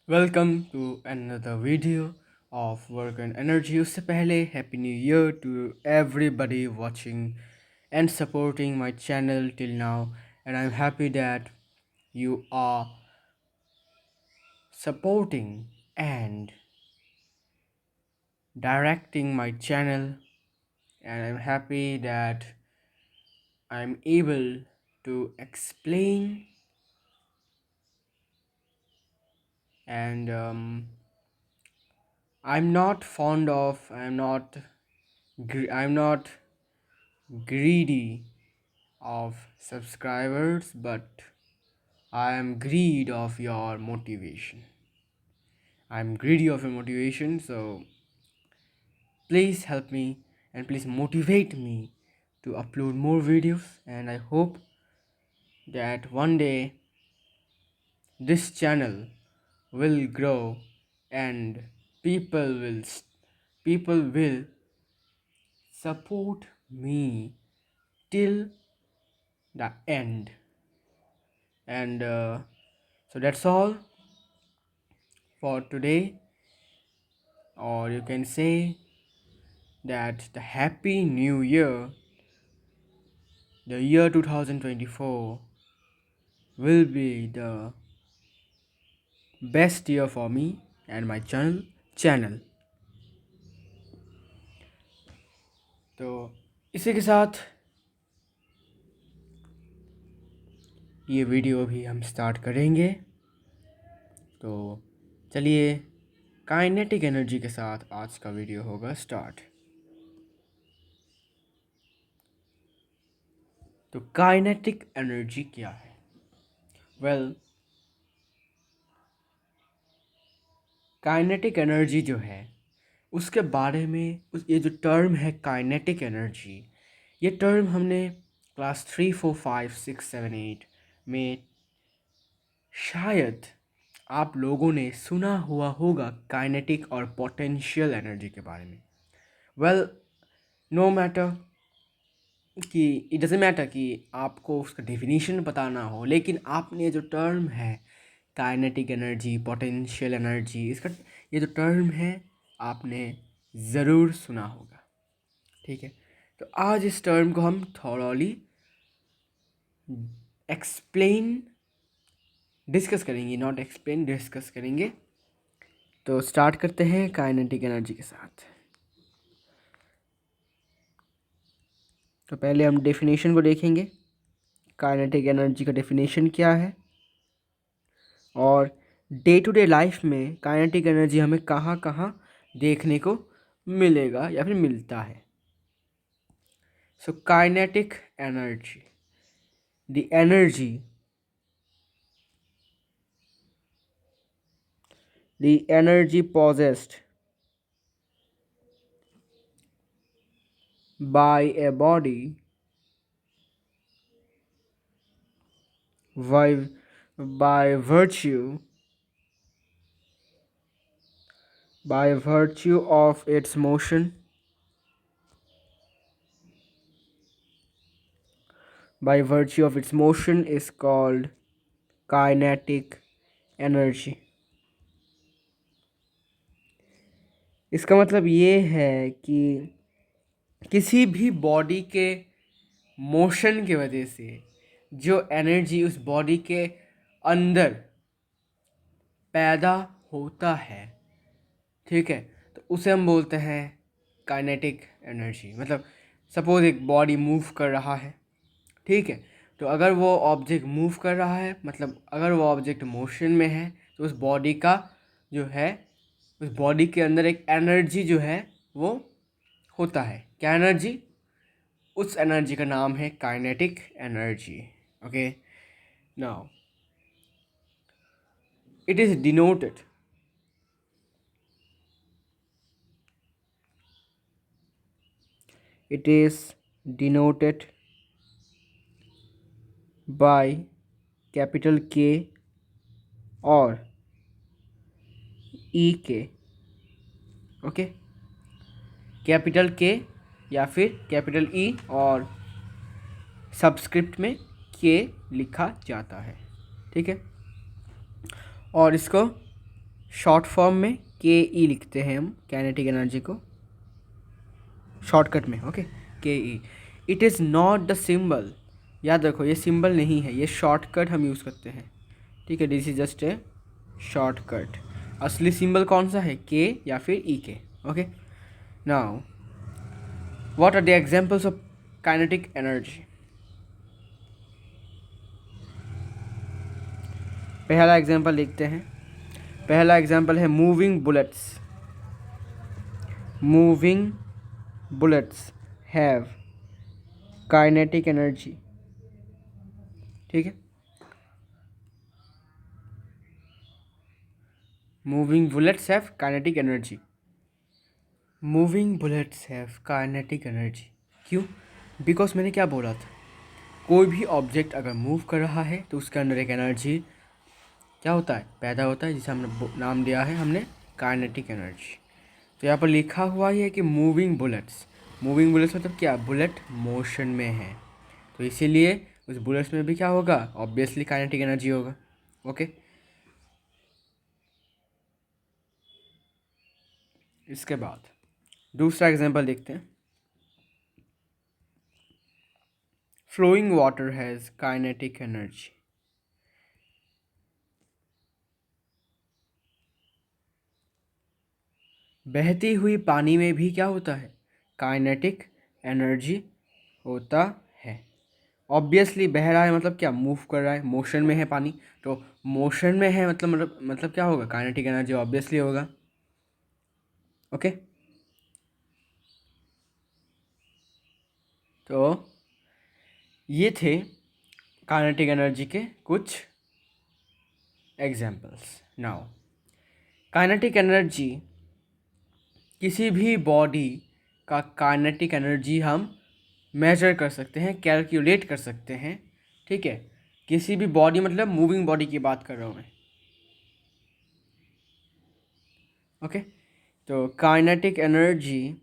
Welcome to another video of Work and Energy. उससे पहले Happy New Year to everybody watching and supporting my channel till now. And I'm happy that you are supporting and directing my channel. And I'm happy that I'm able to explain and I'm not greedy of subscribers, but I am greed of your motivation. I'm greedy of your motivation, so please help me and please motivate me to upload more videos. And I hope that one day this channel will grow and people will people will support me till the end. And so that's all for today, or you can say that the happy new year, the year 2024, will be the best year for me and my channel. तो इसी के साथ ये video भी हम start करेंगे। तो चलिए, काइनेटिक एनर्जी के साथ आज का वीडियो होगा स्टार्ट। तो काइनेटिक एनर्जी क्या है? वेल, काइनेटिक एनर्जी जो है उसके बारे में ये जो टर्म है काइनेटिक एनर्जी, ये टर्म हमने क्लास 3, 4, 5, 6, 7, 8 में शायद आप लोगों ने सुना हुआ होगा, काइनेटिक और पोटेंशियल एनर्जी के बारे में। वेल, नो मैटर कि इट डजेंट मैटर कि आपको उसका डेफिनेशन पता ना हो, लेकिन आपने जो टर्म है काइनेटिक एनर्जी, पोटेंशियल एनर्जी, इसका ये जो टर्म है आपने ज़रूर सुना होगा। ठीक है, तो आज इस टर्म को हम थॉरली एक्सप्लेन डिस्कस करेंगे, नॉट एक्सप्लेन, डिस्कस करेंगे। तो स्टार्ट करते हैं काइनेटिक एनर्जी के साथ। तो पहले हम डेफिनेशन को देखेंगे, काइनेटिक एनर्जी का डेफिनेशन क्या है, और डे टू डे लाइफ में काइनेटिक एनर्जी हमें कहाँ कहाँ देखने को मिलेगा या फिर मिलता है। So kinetic energy, the energy, the energy possessed by a body by, by virtue by virtue of its motion, by virtue of its motion is called kinetic energy। इसका मतलब ये है कि किसी भी बॉडी के मोशन की वजह से जो एनर्जी उस बॉडी के अंदर पैदा होता है, ठीक है, तो उसे हम बोलते हैं काइनेटिक एनर्जी। मतलब सपोज एक बॉडी मूव कर रहा है, ठीक है, तो अगर वो ऑब्जेक्ट मूव कर रहा है, मतलब अगर वो ऑब्जेक्ट मोशन में है, तो उस बॉडी का जो है, उस बॉडी के अंदर एक एनर्जी जो है वो होता है। क्या एनर्जी? उस एनर्जी का नाम है kinetic energy. Okay, now it is denoted it is denoted by capital K or EK। Okay, capital के या फिर कैपिटल ई और सबस्क्रिप्ट में के लिखा जाता है। ठीक है, और इसको शॉर्ट फॉर्म में के ई लिखते हैं हम काइनेटिक एनर्जी को, शॉर्टकट में, okay, K E. It is not the symbol, याद रखो ये सिंबल नहीं है, ये शॉर्टकट हम यूज़ करते हैं, ठीक है, this is just a shortcut. असली सिंबल कौन सा है, के या फिर E K, okay. Now what are the examples of kinetic energy? पहला एग्जांपल लिखते हैं, पहला एग्जांपल है moving bullets. Moving bullets have kinetic energy, ठीक है। Moving bullets have kinetic energy. Moving bullets have kinetic energy, क्यों? बिकॉज मैंने क्या बोला था, कोई भी ऑब्जेक्ट अगर मूव कर रहा है तो उसके अंदर एक एनर्जी क्या होता है, पैदा होता है, जिसे हमने नाम दिया है हमने काइनेटिक एनर्जी। तो यहाँ पर लिखा हुआ ही है कि मूविंग बुलेट्स, मूविंग बुलेट्स मतलब क्या, बुलेट मोशन में है, तो इसीलिए उस बुलेट्स में भी क्या होगा, ऑब्वियसली काइनेटिक एनर्जी होगा, ओके। इसके बाद दूसरा एग्जांपल देखते हैं। Flowing water has kinetic energy. बहती हुई पानी में भी क्या होता है, काइनेटिक एनर्जी होता है। ऑब्वियसली बह रहा है मतलब क्या, मूव कर रहा है, मोशन में है पानी, तो मोशन में है मतलब क्या होगा, काइनेटिक एनर्जी ऑब्वियसली होगा, ओके। तो ये थे काइनेटिक एनर्जी के कुछ एग्जांपल्स। नाउ काइनेटिक एनर्जी, किसी भी बॉडी का काइनेटिक एनर्जी हम मेजर कर सकते हैं, कैलकुलेट कर सकते हैं, ठीक है। किसी भी बॉडी मतलब मूविंग बॉडी की बात कर रहा हूँ मैं, ओके। तो kinetic energy,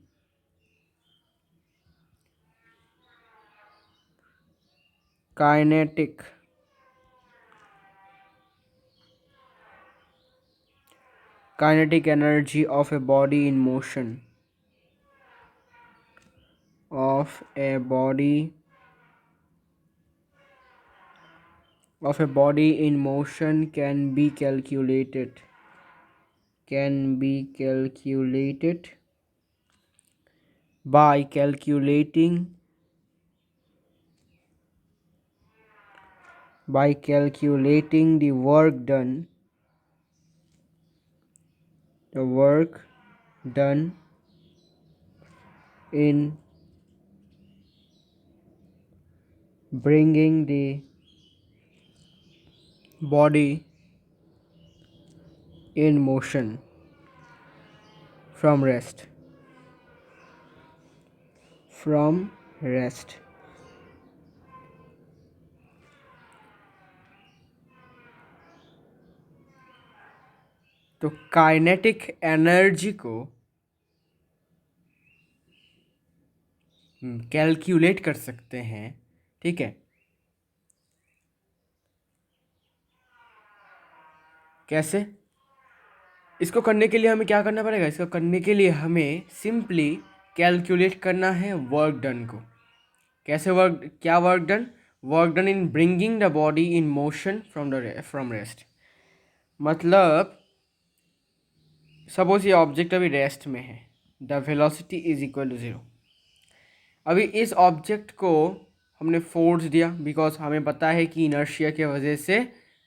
kinetic kinetic energy of a body in motion, of a body in motion can be calculated, by calculating the work done in bringing the body in motion from rest. तो kinetic energy को calculate कर सकते हैं, ठीक है। कैसे? इसको करने के लिए हमें क्या करना पड़ेगा, इसको करने के लिए हमें सिंपली कैलकुलेट करना है वर्क डन को। कैसे work done? Work done in bringing the body in motion from rest. मतलब सपोज ये ऑब्जेक्ट अभी रेस्ट में है, the velocity is equal to 0। अभी इस ऑब्जेक्ट को हमने फोर्स दिया, बिकॉज हमें पता है कि इनर्शिया की वजह से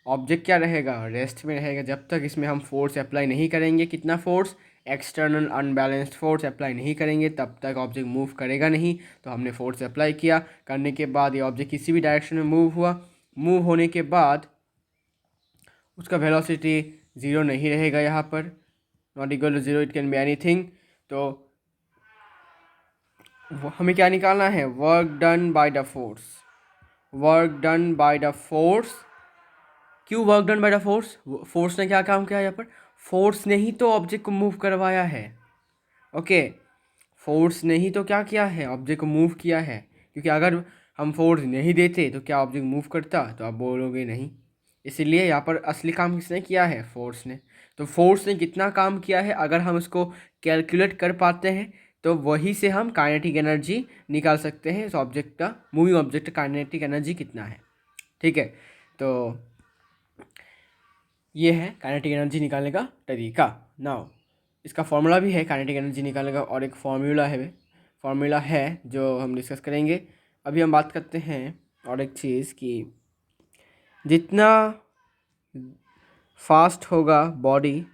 ऑब्जेक्ट क्या रहेगा, रेस्ट में रहेगा। जब तक इसमें हम फोर्स अप्लाई नहीं करेंगे, कितना force, external unbalanced force apply नहीं करेंगे, तब तक ऑब्जेक्ट मूव करेगा नहीं। तो हमने फोर्स अप्लाई किया, करने के बाद ये ऑब्जेक्ट किसी भी डायरेक्शन में मूव हुआ, मूव होने के बाद उसका वेलोसिटी 0 नहीं रहेगा यहाँ पर, not equal to 0, it can be anything. तो हमें क्या निकालना है, work done by the force. Work done by the force, क्यों work done by the force? Force ने क्या काम किया यहाँ पर, फोर्स ने ही तो ऑब्जेक्ट को मूव करवाया है, ओके। फोर्स ने ही तो क्या किया है, ऑब्जेक्ट को मूव किया है। क्योंकि अगर हम फोर्स नहीं देते तो क्या ऑब्जेक्ट मूव करता, तो आप बोलोगे नहीं। इसीलिए यहाँ पर असली काम किसने किया है? फोर्स ने। तो फोर्स ने कितना काम किया है, अगर हम इसको कैलकुलेट कर पाते हैं तो वही से हम काइनेटिक एनर्जी निकाल सकते हैं। इस ऑब्जेक्ट का, मूविंग ऑब्जेक्ट का काइनेटिक एनर्जी कितना है। ठीक है, तो ये है काइनेटिक एनर्जी निकालने का तरीका। नाउ इसका फॉर्मूला भी है काइनेटिक एनर्जी निकालने का, और एक फॉर्मूला है जो हम डिस्कस करेंगे। अभी हम बात करते हैं और एक चीज़ कि जितना फास्ट होगा body,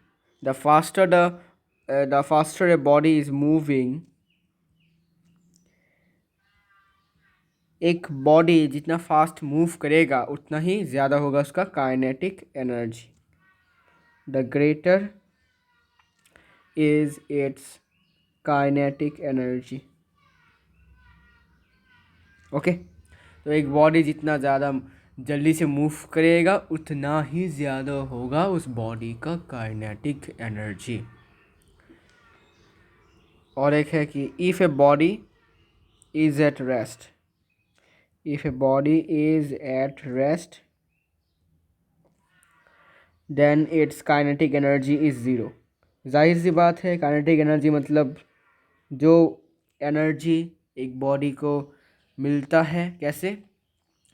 the faster A body is moving, एक बॉडी जितना फास्ट मूव करेगा उतना ही ज़्यादा होगा उसका kinetic energy. The greater is it's kinetic energy. Okay, तो एक बॉडी जितना ज़्यादा जल्दी से मूव करेगा उतना ही ज़्यादा होगा उस बॉडी का काइनेटिक एनर्जी। और एक है कि if a body is at rest, if a body is at rest then its kinetic energy is zero. जाहिर सी बात है, काइनेटिक एनर्जी मतलब जो एनर्जी एक बॉडी को मिलता है, कैसे?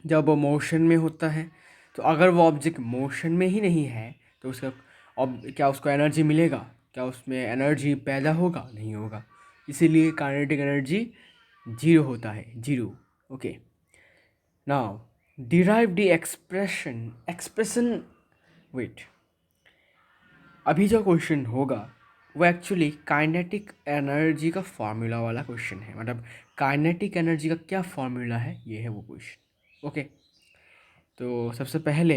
जब वो मोशन में होता है। तो अगर वो ऑब्जेक्ट मोशन में ही नहीं है तो उसका क्या उसको एनर्जी मिलेगा? क्या उसमें एनर्जी पैदा होगा? नहीं होगा। इसीलिए काइनेटिक एनर्जी जीरो होता है, zero. Okay, now derive the expression wait. अभी जो क्वेश्चन होगा वो एक्चुअली काइनेटिक एनर्जी का फॉर्मूला वाला क्वेश्चन है। मतलब काइनेटिक एनर्जी का क्या फॉर्मूला है, ये है वो क्वेश्चन। ओके, तो सबसे पहले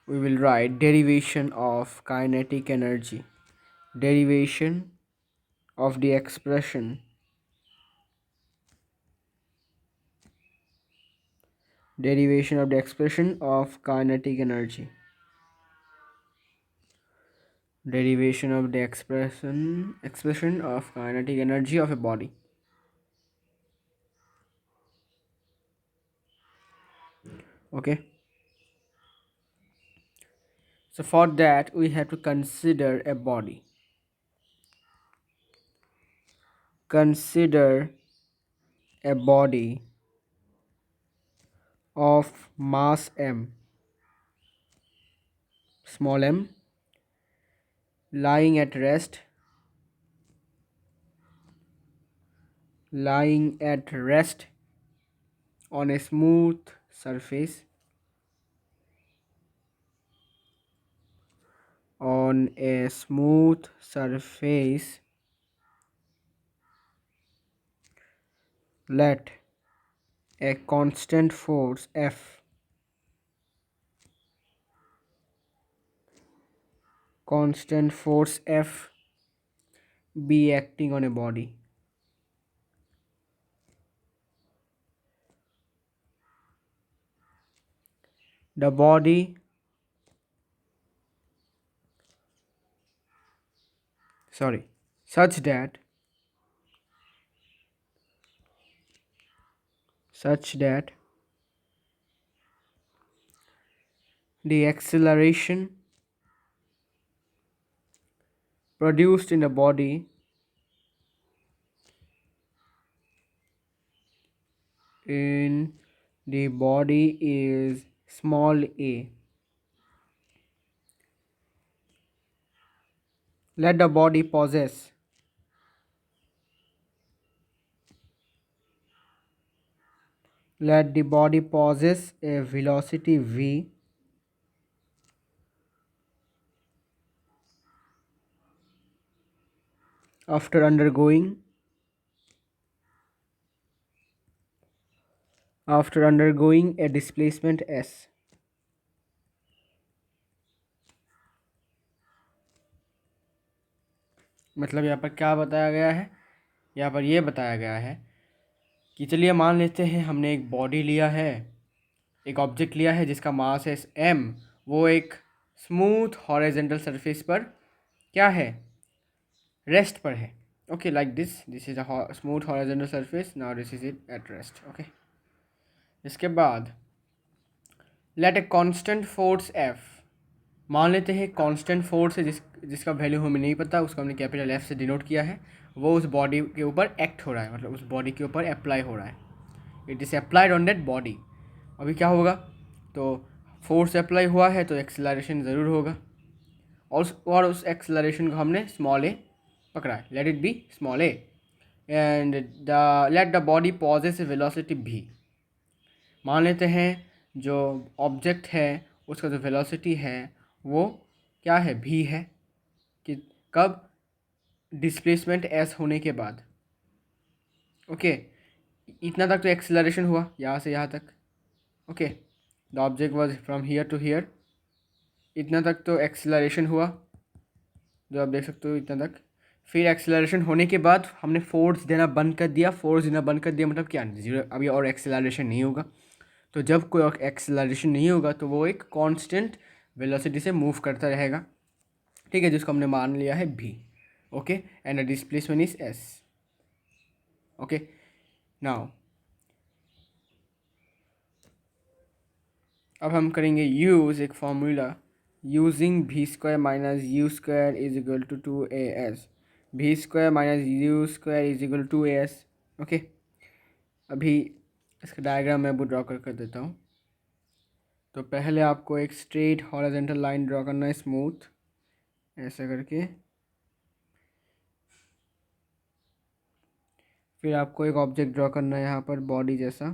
we will write derivation of kinetic energy, derivation of the expression, derivation of the expression of kinetic energy, derivation of the expression of kinetic energy of a body. Okay, so for that we have to consider a body, consider a body of mass m, small m, lying at rest, lying at rest on a smooth surface, on a smooth surface, let a constant force F, constant force F be acting on a body. The body such that the acceleration produced in the body is small a. Let the body possess a velocity v after undergoing a displacement s. मतलब यहाँ पर क्या बताया गया है? यहाँ पर ये बताया गया है कि चलिए मान लेते हैं हमने एक बॉडी लिया है, एक ऑब्जेक्ट लिया है जिसका मास है m, वो एक स्मूथ हॉरिजॉन्टल सरफेस पर क्या है? रेस्ट पर है। Okay, like this is a smooth horizontal surface, now this is it at rest. Okay, इसके बाद let a constant force F, मान लेते हैं कांस्टेंट फोर्स है जिसका वैल्यू हमें नहीं पता, उसको हमने कैपिटल एफ से डिनोट किया है, वो उस बॉडी के ऊपर एक्ट हो रहा है, मतलब उस बॉडी के ऊपर अप्लाई हो रहा है, it is applied on that body. अभी क्या होगा, तो फोर्स अप्लाई हुआ है तो एक्सेलरेशन ज़रूर होगा, और उस एक्सेलरेशन को हमने स्मॉल ए पकड़ा है, let it be small a, and let the body possess a velocity भी। मान लेते हैं जो ऑब्जेक्ट है उसका जो वेलोसिटी है वो क्या है, भी है, कि कब, डिस्प्लेसमेंट एस होने के बाद। ओके, इतना तक तो एक्सेलरेशन हुआ यहाँ से यहाँ तक। Okay, the object was from here to here, इतना तक तो एक्सेलरेशन हुआ जो आप देख सकते हो इतना तक। फिर एक्सेलरेशन होने के बाद हमने फोर्स देना बंद कर दिया, फोर्स देना बंद कर दिया मतलब क्या, जीरो, अभी और एक्सेलरेशन नहीं होगा। तो जब कोई एक्सेलरेशन नहीं होगा तो वो एक कांस्टेंट वेलोसिटी से मूव करता रहेगा, ठीक है, जिसको हमने मान लिया है भी। Okay, and the displacement is S. Okay, now अब हम करेंगे यूज़ एक formula, using v square minus you square is equal to 2as, v square minus you square is equal to as। Okay, अभी इसका डायग्राम मैं वो draw कर देता हूँ। तो पहले आपको एक स्ट्रेट हॉरिजॉन्टल लाइन ड्रॉ करना है, स्मूथ ऐसा करके। फिर आपको एक ऑब्जेक्ट ड्रॉ करना है यहाँ पर बॉडी जैसा,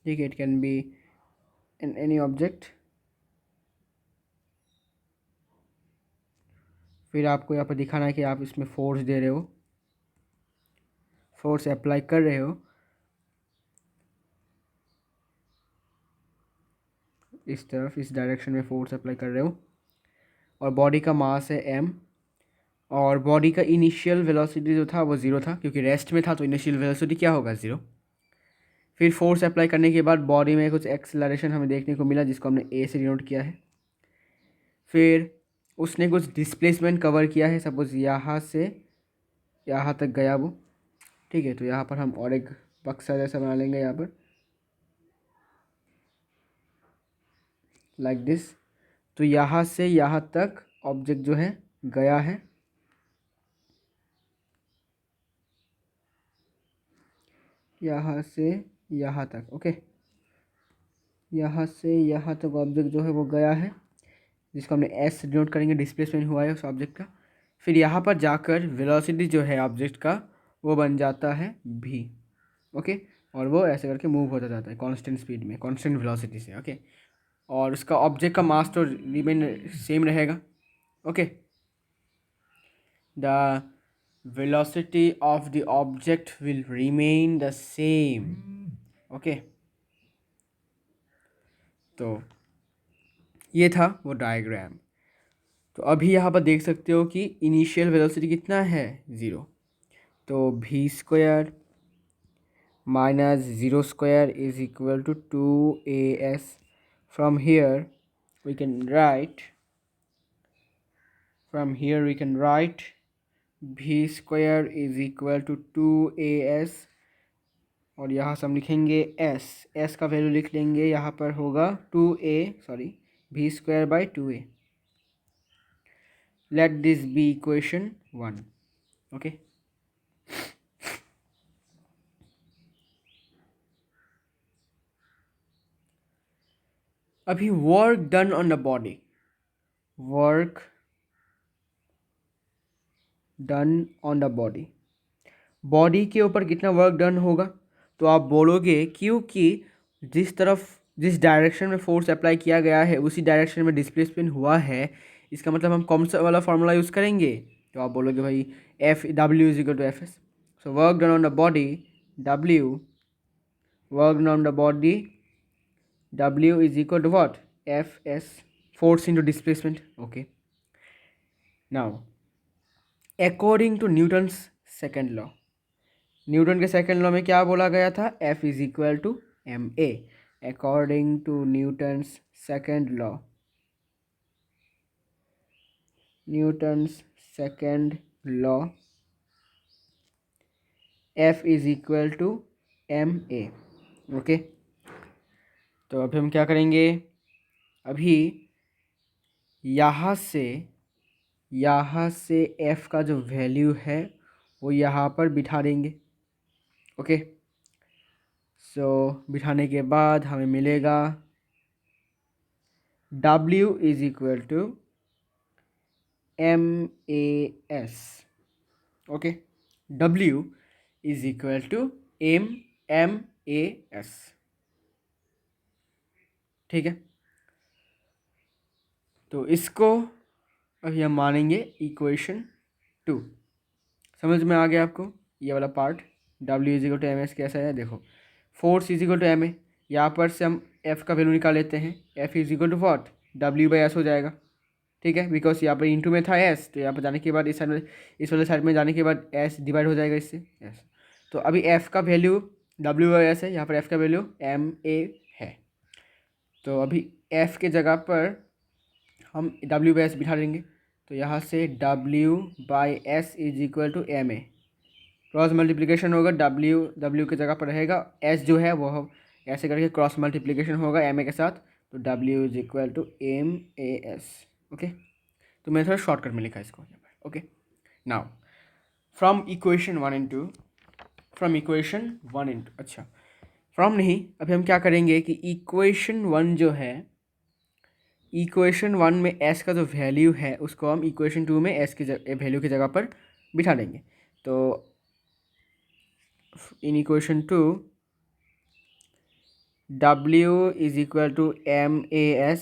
ठीक है, it can be in any object. फिर आपको यहाँ पर दिखाना है कि आप इसमें फोर्स दे रहे हो, फोर्स अप्लाई कर रहे हो इस तरफ, इस डायरेक्शन में फोर्स अप्लाई कर रहे हो, और बॉडी का मास है m, और बॉडी का इनिशियल वेलोसिटी जो था वो ज़ीरो था क्योंकि रेस्ट में था, तो इनिशियल वेलोसिटी क्या होगा, ज़ीरो। फिर फोर्स अप्लाई करने के बाद बॉडी में कुछ एक्सेलरेशन हमें देखने को मिला जिसको हमने ए से डिनोट किया है। फिर उसने कुछ डिस्प्लेसमेंट कवर किया है, सपोज यहाँ से यहाँ तक गया वो, ठीक है। तो यहाँ पर हम और एक बक्सा जैसा बना लेंगे यहाँ पर, लाइक दिस। तो यहाँ से यहाँ तक ऑब्जेक्ट जो है गया है, यहाँ से यहाँ तक। ओके, यहाँ से यहाँ तक ऑब्जेक्ट जो है वो गया है, जिसको हमने एस डिनोट करेंगे, डिस्प्लेसमेंट हुआ है उस ऑब्जेक्ट का। फिर यहाँ पर जाकर वेलोसिटी जो है ऑब्जेक्ट का वो बन जाता है भी। ओके, और वो ऐसे करके मूव होता जाता है कांस्टेंट स्पीड में, कांस्टेंट वेलोसिटी से। ओके, और उसका ऑब्जेक्ट का मास तो रिमेन सेम रहेगा। Okay, the velocity of the object will remain the same। Okay, तो ये था वो डायग्राम। तो अभी यहाँ पर देख सकते हो कि इनिशियल वेलोसिटी कितना है, ज़ीरो। तो v square minus zero square is equal to 2as। From here we can write, from here we can write v square is equal to 2as, और यहाँ से हम लिखेंगे एस का वैल्यू लिख लेंगे, यहाँ पर होगा 2a, sorry, v square by 2a। Let this be equation 1। Okay, अभी work done on the body, work done on the body, body के ऊपर कितना वर्क डन होगा, तो आप बोलोगे क्योंकि जिस डायरेक्शन में फोर्स अप्लाई किया गया है उसी डायरेक्शन में डिस्प्लेसमेंट हुआ है, इसका मतलब हम कौन सा वाला फार्मूला यूज़ करेंगे, तो आप बोलोगे भाई F W is equal to F S. So work done on the body, W, work done on the body W is equal to what? Fs, force into displacement. Okay. Now, according to Newton's second law, Newton के second law में क्या बोला गया था, F is equal to ma। According to Newton's second law, Newton's second law, F is equal to ma। Okay, तो अभी हम क्या करेंगे, अभी यहाँ से एफ का जो वैल्यू है वो यहाँ पर बिठा देंगे। ओके, सो बिठाने के बाद हमें मिलेगा W is equal to MAS। Okay, W is equal to MAS। ठीक है, तो इसको अभी हम मानेंगे इक्वेशन 2। समझ में आ गया आपको ये वाला part? W is equal to MS कैसा है देखो, force is equal to MA। यहाँ पर से हम F का वैल्यू निकाल लेते हैं। F is equal to what, W/S हो जाएगा। ठीक है, बिकॉज यहाँ पर इंटू में था S, तो यहाँ पर जाने के बाद इस साइड में, इस वाले साइड में जाने के बाद S डिवाइड हो जाएगा इससे S। तो अभी F का वैल्यू W/S है, यहाँ पर F का वैल्यू MA है। तो अभी F के जगह पर हम W/S बिठा देंगे। तो यहाँ से W/S is equal to MA, cross multiplication होगा, W के जगह पर रहेगा, S जो है वो ऐसे करके क्रॉस मल्टीप्लिकेशन होगा MA के साथ, तो W is equal to MAS। Okay, तो मैंने थोड़ा शॉर्टकट में लिखा है इसको यहाँ पर। Okay, now from equation 1 and 2, अच्छा फ्रॉम नहीं, अभी हम क्या करेंगे कि इक्वेशन 1 जो है, इक्वेशन 1 में S का जो वैल्यू है उसको हम इक्वेशन 2 में S के वैल्यू की जगह पर बिठा देंगे। तो in equation 2 W is equal to MAS,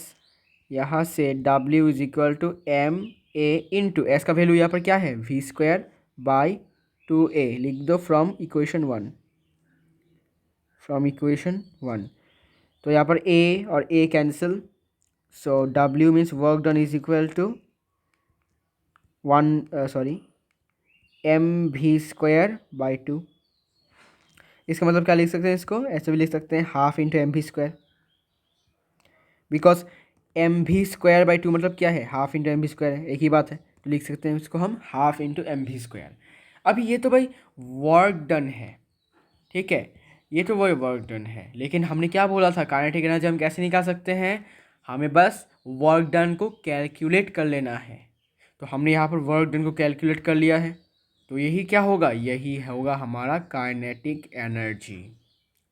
यहाँ से W is equal to MA into S का वैल्यू यहाँ पर क्या है, V²/2A लिख दो फ्रॉम इक्वेशन 1। तो यहाँ पर A और A cancel, so W means work done is equal to MV²/2। इसका मतलब क्या लिख सकते हैं, इसको ऐसे भी लिख सकते हैं, half into MV², because MV²/2 मतलब क्या है, हाफ इंटू MV² है, एक ही बात है, तो लिख सकते हैं इसको हम हाफ इंटू MV²। अभी ये तो भाई वर्क डन है, ठीक है, ये तो वही वर्क डन है, लेकिन हमने क्या बोला था, काइनेटिक एनर्जी हम कैसे निकाल सकते हैं, हमें बस वर्क डन को कैलकुलेट कर लेना है। तो हमने यहाँ पर वर्क डन को कैलकुलेट कर लिया है, तो यही क्या होगा, यही होगा हमारा काइनेटिक एनर्जी।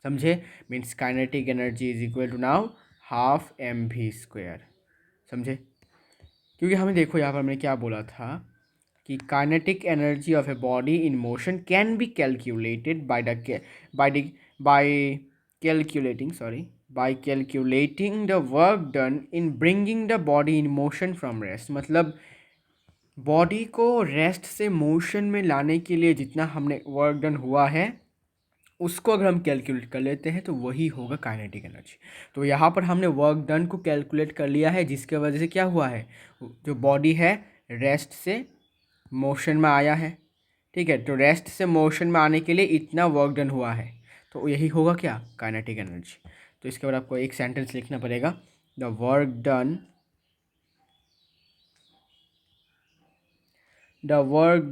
समझे, means kinetic energy is equal to now half MV²। समझे, क्योंकि हमें देखो यहाँ पर हमने क्या बोला था कि kinetic energy of a body in motion can be calculated by calculating the work done in bringing the body in motion from rest. मतलब बॉडी को रेस्ट से मोशन में लाने के लिए जितना हमने वर्क डन हुआ है उसको अगर हम कैलकुलेट कर लेते हैं तो वही होगा काइनेटिक एनर्जी। तो यहाँ पर हमने वर्क डन को कैलकुलेट कर लिया है, जिसके वजह से क्या हुआ है, जो बॉडी है रेस्ट से मोशन में आया है। ठीक है, तो रेस्ट से मोशन में आने के लिए इतना वर्क डन हुआ है, तो यही होगा क्या, काइनेटिक एनर्जी। तो इसके बाद आपको एक सेंटेंस लिखना पड़ेगा, the work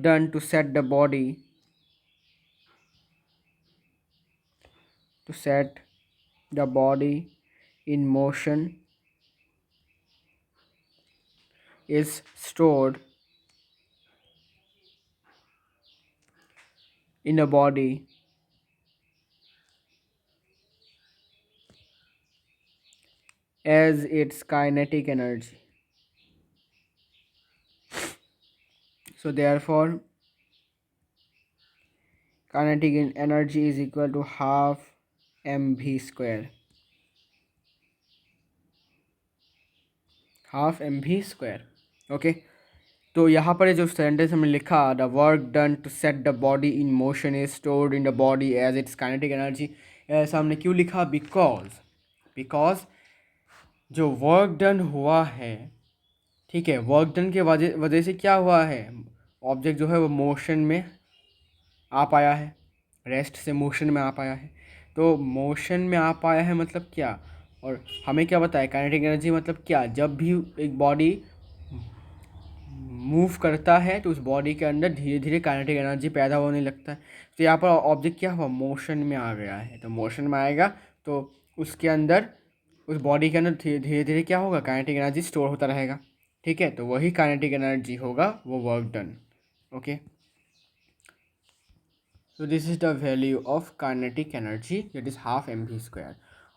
done to set the body in motion is stored in a body as its kinetic energy. So therefore kinetic energy is equal to half MV², ओके। तो यहाँ पर जो सेंटेंस हमने लिखा, the work done to set the body in motion is stored in the body as its kinetic energy, ऐसा हमने क्यों लिखा, बिकॉज जो वर्क डन हुआ है, ठीक है, वर्क डन के वजह से क्या हुआ है, ऑब्जेक्ट जो है वो मोशन में आ पाया है, रेस्ट से मोशन में आ पाया है। तो मोशन में आ पाया है मतलब क्या, और हमें क्या बताया, काइनेटिक एनर्जी मतलब क्या, जब भी एक बॉडी मूव करता है तो उस बॉडी के अंदर धीरे धीरे काइनेटिक एनर्जी पैदा होने लगता है। तो यहाँ पर ऑब्जेक्ट क्या हुआ, मोशन में आ गया है, तो मोशन में आएगा तो उसके अंदर उस बॉडी के अंदर धीरे धीरे क्या होगा, काइनेटिक एनर्जी स्टोर होता रहेगा। ठीक है, तो वही काइनेटिक एनर्जी होगा वो वर्क डन। ओके, तो this is the value of kinetic energy, that is half mv²।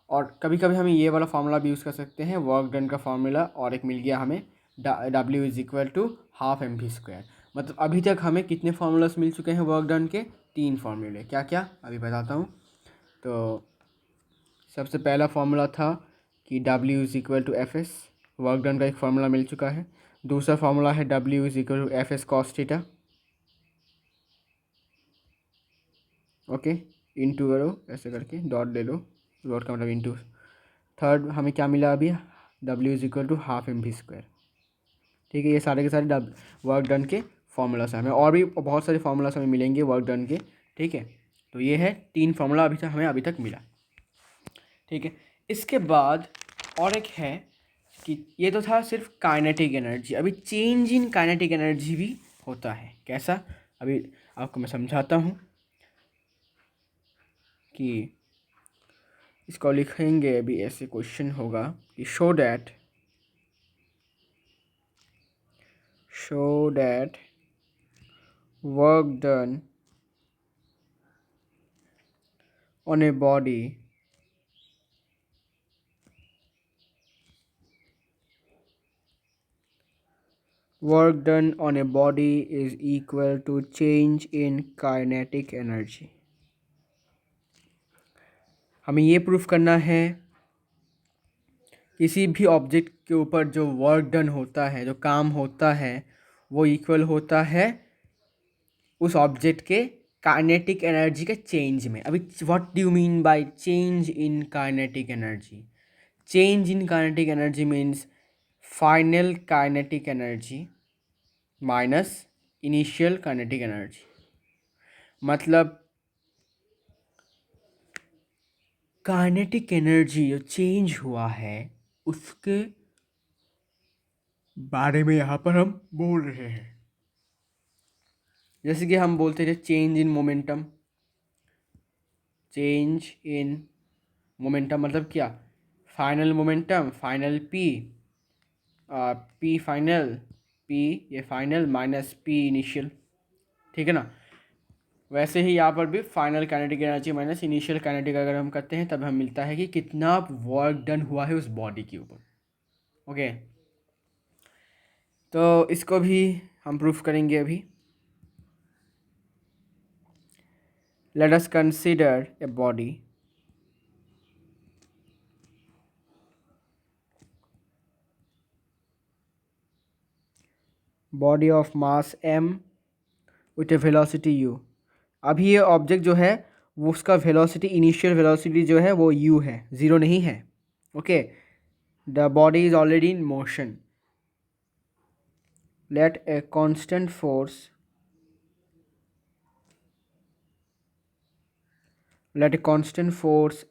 और कभी कभी हम ये वाला फार्मूला भी यूज़ कर सकते हैं, वर्क डन का फार्मूला, और एक मिल गया हमें W is equal to half mv²। मतलब अभी तक हमें कितने फार्मूलास मिल चुके हैं वर्क डन के, 3 फार्मूले। क्या क्या अभी बताता हूँ। तो सबसे पहला फार्मूला था कि W is equal to F S, work done का एक फार्मूला मिल चुका है। दूसरा फार्मूला है W is equal to F S cos theta. Okay, into करो ऐसे करके, डॉट ले लो, डॉट का मतलब इंटू। थर्ड हमें क्या मिला अभी, W is equal to half mv²। ठीक है, ये सारे के सारे वर्क डन के फार्मूलास हैं। हमें और भी बहुत सारे फार्मूलास हमें मिलेंगे वर्क डन के। ठीक है, तो ये है 3 फार्मूला अभी तक हमें अभी तक मिला। ठीक है, इसके बाद और एक है कि ये तो था सिर्फ काइनेटिक एनर्जी, अभी चेंज इन काइनेटिक एनर्जी भी होता है। कैसा, अभी आपको मैं समझाता हूँ कि इसको लिखेंगे अभी ऐसे, क्वेश्चन होगा कि show that work done on a body work done on a body is equal to change in kinetic energy। हमें ये प्रूफ करना है किसी भी ऑब्जेक्ट के ऊपर जो वर्क डन होता है, जो काम होता है, वो इक्वल होता है उस ऑब्जेक्ट के काइनेटिक एनर्जी के चेंज में। अभी what do you mean by change in kinetic energy? Change in kinetic energy means final kinetic energy minus initial kinetic energy. मतलब काइनेटिक एनर्जी जो चेंज हुआ है उसके बारे में यहाँ पर हम बोल रहे हैं। जैसे कि हम बोलते थे change in momentum. Change in momentum मतलब क्या, final momentum, final P, P final, P ये फाइनल माइनस पी इनिशियल। ठीक है ना, वैसे ही यहाँ पर भी final kinetic energy minus initial kinetic अगर हम करते हैं तब हमें मिलता है कि कितना वर्क डन हुआ है उस बॉडी के ऊपर। ओके, तो इसको भी हम प्रूफ करेंगे अभी। Let us consider a body of mass m with A velocity u। अभी ये ऑब्जेक्ट जो है वो उसका वेलोसिटी, इनिशियल वेलोसिटी जो है वो u है, ज़ीरो नहीं है। Okay, the body is already in motion. Let a constant force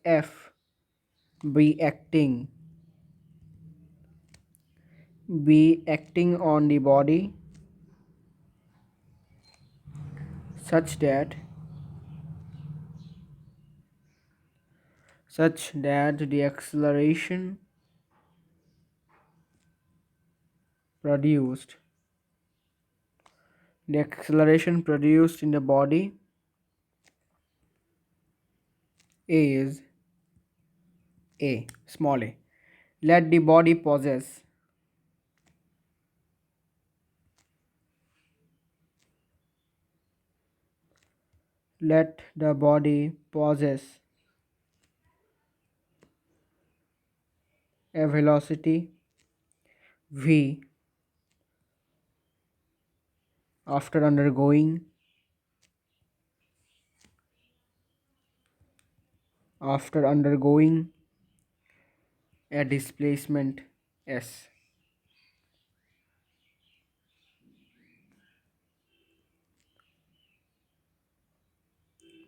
F be acting on the body such that the acceleration produced in the body is a, small a. Let the body possess a velocity v after undergoing a displacement s।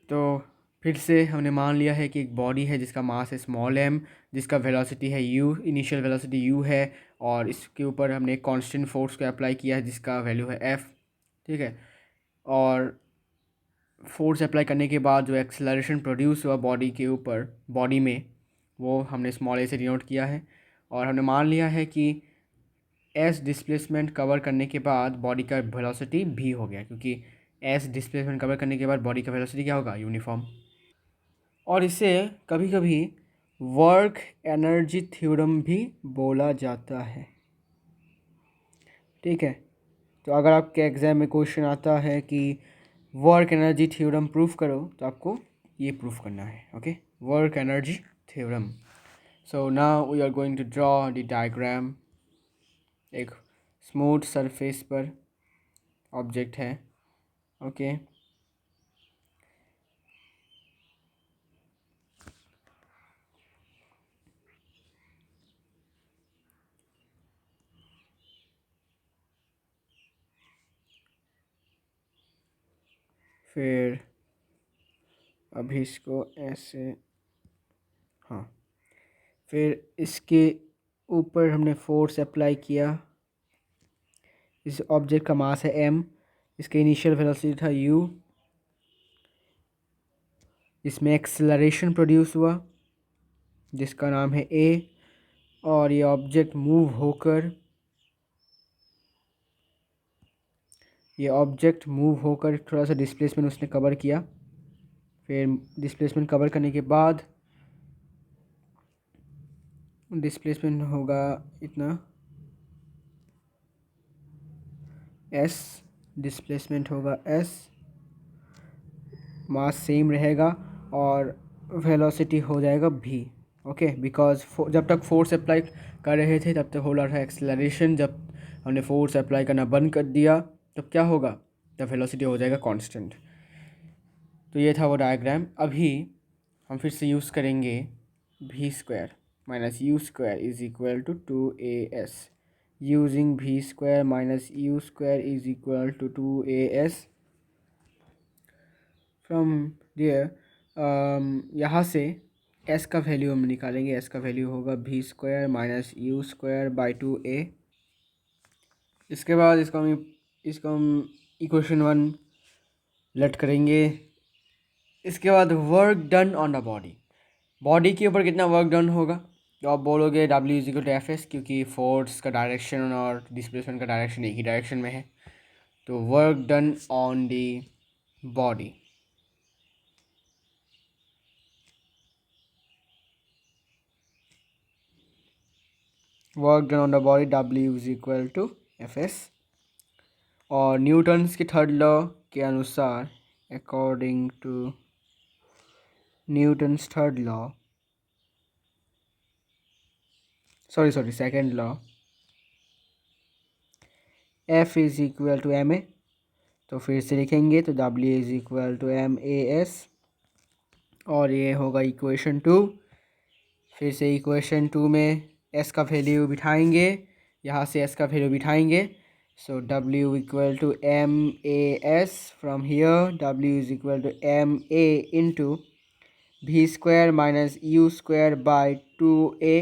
तो फिर से हमने मान लिया है कि एक body है जिसका मास है स्मॉल m, जिसका वेलोसिटी है u, इनिशियल वेलोसिटी u है, और इसके ऊपर हमने एक कांस्टेंट फोर्स को अप्लाई किया है जिसका वैल्यू है f। ठीक है, और फोर्स अप्लाई करने के बाद जो एक्सेलरेशन प्रोड्यूस हुआ बॉडी के ऊपर, बॉडी में, वो हमने स्मॉल ए से डिनोट किया है। और हमने मान लिया है कि एस डिस्प्लेसमेंट कवर करने के बाद बॉडी का वेलोसिटी भी हो गया, क्योंकि एस डिस्प्लेसमेंट कवर करने के बाद बॉडी का वेलोसिटी क्या होगा, यूनिफॉर्म। और इसे कभी कभी वर्क एनर्जी थ्योरम भी बोला जाता है। ठीक है, तो अगर आपके एग्ज़ाम में क्वेश्चन आता है कि वर्क एनर्जी थ्योरम प्रूफ करो, तो आपको ये प्रूफ करना है। Okay, work energy theorem. So now we are going to draw the diagram. एक स्मूथ सरफेस पर ऑब्जेक्ट है। ओके, फिर अभी इसको ऐसे, हाँ, फिर इसके ऊपर हमने फोर्स अप्लाई किया। इस ऑब्जेक्ट का मास है m, इसके इनिशियल वेलोसिटी था u, इसमें एक्सेलरेशन प्रोड्यूस हुआ जिसका नाम है a, और ये ऑब्जेक्ट मूव होकर थोड़ा सा डिस्प्लेसमेंट उसने कवर किया। फिर डिस्प्लेसमेंट कवर करने के बाद डिस्प्लेसमेंट होगा इतना s, डिस्प्लेसमेंट होगा s, मास सेम रहेगा और वेलोसिटी हो जाएगा v। ओके, बिकॉज जब तक फोर्स अप्लाई कर रहे थे तब तक हो रहा था एक्सेलरेशन। जब हमने फोर्स अप्लाई करना बंद कर दिया तब क्या होगा, तब वेलोसिटी हो जाएगा कांस्टेंट। तो ये था वो डायग्राम। अभी हम फिर से यूज़ करेंगे v square minus you square is equal to 2as। Using v square minus you square is equal to 2as। From there यहाँ से s का वैल्यू हम निकालेंगे। s का वैल्यू होगा v square minus you square by 2a। इसके बाद इसको हम इक्वेशन 1 लेट करेंगे। इसके बाद work done on the body के ऊपर कितना वर्क डन होगा, तो आप बोलोगे W is equal to F S, क्योंकि फोर्स का डायरेक्शन और डिस्प्लेसमेंट का डायरेक्शन एक ही डायरेक्शन में है। तो work done on the body, W is equal to F S. और न्यूटन्स के थर्ड लॉ के अनुसार, according to Newton's third law, sorry second law, F is equal to M A. तो फिर से लिखेंगे तो W is equal to MAS, और ये होगा इक्वेशन 2। फिर से इक्वेशन 2 में S का वैल्यू बिठाएंगे, यहाँ से S का वैल्यू बिठाएंगे। So W equal to MAS, from here W is equal to MA into v square minus you square by 2a,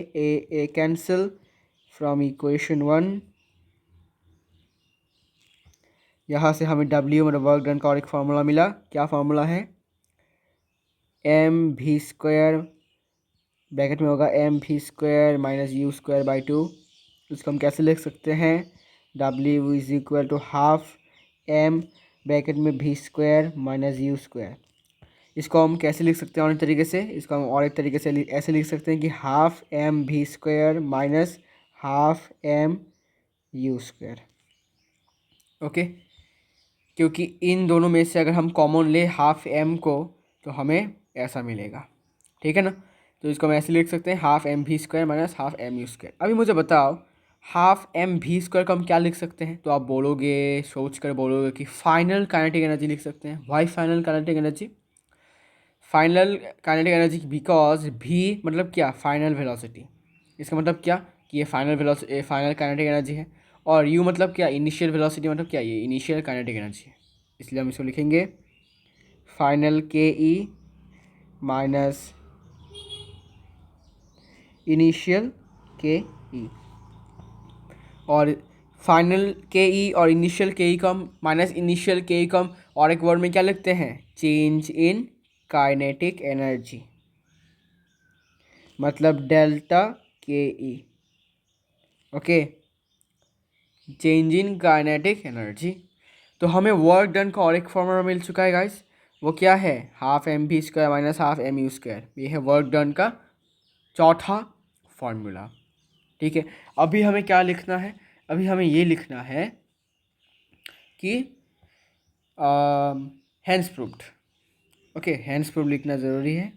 a cancel from equation 1। यहाँ से हमें W मतलब वर्क डन का और एक फार्मूला मिला। क्या फार्मूला है, mv स्क्वायर ब्रैकेट में होगा mv square minus you square by 2। इसको हम कैसे लिख सकते हैं, W is equal to half m bracket में v square minus you square. इसको हम कैसे लिख सकते हैं और एक तरीके से, इसको हम और एक तरीके से ऐसे लिख सकते हैं कि half m v square minus half m you square. Okay, क्योंकि इन दोनों में से अगर हम कॉमन ले हाफ m को तो हमें ऐसा मिलेगा। ठीक है ना, तो इसको हम ऐसे लिख सकते हैं half m v square minus half m you square. अभी मुझे बताओ हाफ m v स्क्वायर को हम क्या लिख सकते हैं, तो आप बोलोगे, सोच कर बोलोगे कि फाइनल काइनेटिक एनर्जी लिख सकते हैं। Why final kinetic energy, final kinetic energy because v मतलब क्या, फाइनल वेलोसिटी। इसका मतलब क्या कि ये final velocity, final kinetic energy है। और u मतलब क्या, इनिशियल वेलोसिटी, मतलब क्या, ये इनिशियल काइनेटिक एनर्जी है। इसलिए हम इसको लिखेंगे फाइनल के ई माइनस इनिशियल के ई। और फाइनल के ई और इनिशियल के ई को हम माइनस इनिशियल के ई को हम और एक वर्ड में क्या लिखते हैं, चेंज इन काइनेटिक एनर्जी। मतलब delta K E. Okay, change in kinetic energy. तो हमें वर्क डन का और एक फॉर्मूला मिल चुका है गाइस। वो क्या है? Half M B square minus half M U square. ये है वर्क डन का चौथा फॉर्मूला। ठीक है, अभी हमें क्या लिखना है? अभी हमें ये लिखना है कि hence proved. Okay, hence prove लिखना ज़रूरी है।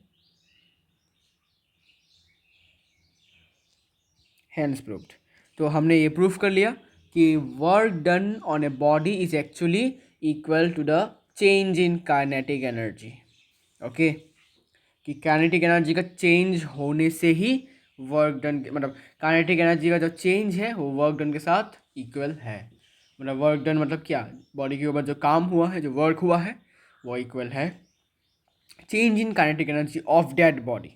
हैंस प्रूव्ड, तो हमने ये प्रूफ कर लिया कि work done on a body is actually equal to the change in kinetic energy. Okay, कि काइनेटिक एनर्जी का चेंज होने से ही वर्क डन, मतलब काइनेटिक एनर्जी का जो चेंज है वो वर्क डन के साथ इक्वल है। मतलब वर्क डन मतलब क्या? बॉडी के ऊपर जो काम हुआ है, जो वर्क हुआ है, वो इक्वल है change in kinetic energy of that body.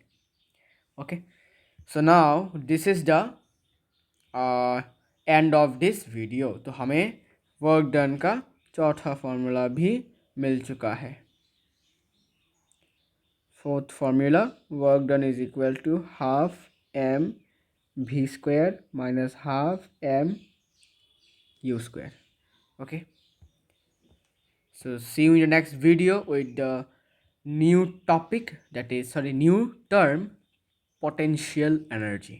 Okay, so now this is the end of this video. तो हमें वर्क डन का चौथा फॉर्मूला भी मिल चुका है। Fourth formula, work done is equal to half M v square minus half m u square. Okay, so see you in the next video with the new topic, that is, sorry, new term, potential energy.